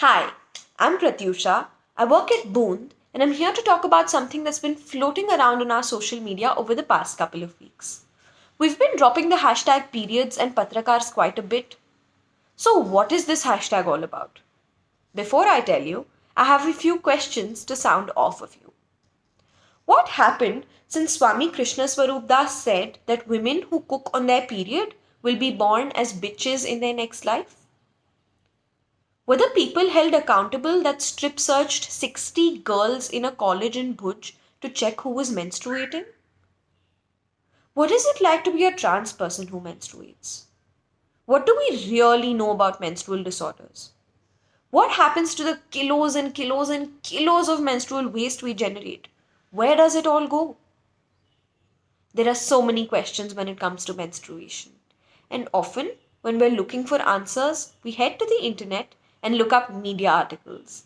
Hi, I'm Pratyusha. I work at Boond and I'm here to talk about something that's been floating around on our social media over the past couple of weeks. We've been dropping the hashtag periods and patrakars quite a bit. So, what is this hashtag all about? Before I tell you, I have a few questions to sound off of you. What happened since Swami Krishna Swarup Das said that women who cook on their period will be born as bitches in their next life? Were the people held accountable that strip searched 60 girls in a college in Bhuj to check who was menstruating? What is it like to be a trans person who menstruates? What do we really know about menstrual disorders? What happens to the kilos and kilos and kilos of menstrual waste we generate? Where does it all go? There are so many questions when it comes to menstruation. And often, when we're looking for answers, we head to the internet and look up media articles.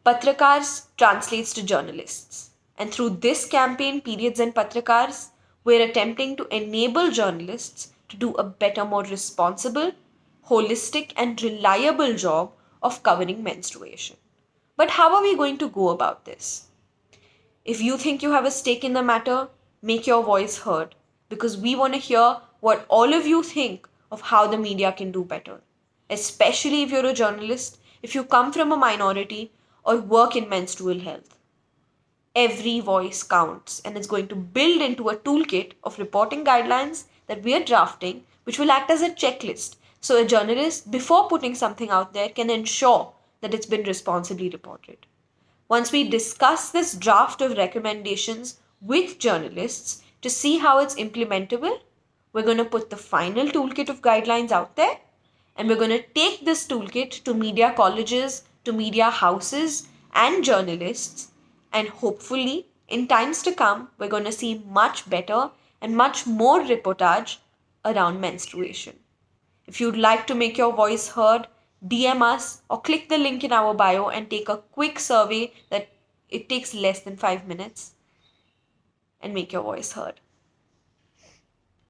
Patrakars translates to journalists. And through this campaign, Periods and Patrakars, we're attempting to enable journalists to do a better, more responsible, holistic, and reliable job of covering menstruation. But how are we going to go about this? If you think you have a stake in the matter, make your voice heard because we want to hear what all of you think of how the media can do better. Especially if you're a journalist, if you come from a minority or work in menstrual health. Every voice counts and it's going to build into a toolkit of reporting guidelines that we are drafting, which will act as a checklist. So a journalist, before putting something out there, can ensure that it's been responsibly reported. Once we discuss this draft of recommendations with journalists to see how it's implementable, we're going to put the final toolkit of guidelines out there and we're going to take this toolkit to media colleges, to media houses, and journalists. And hopefully, in times to come, we're going to see much better and much more reportage around menstruation. If you'd like to make your voice heard, DM us or click the link in our bio and take a quick survey that it takes less than 5 minutes and make your voice heard.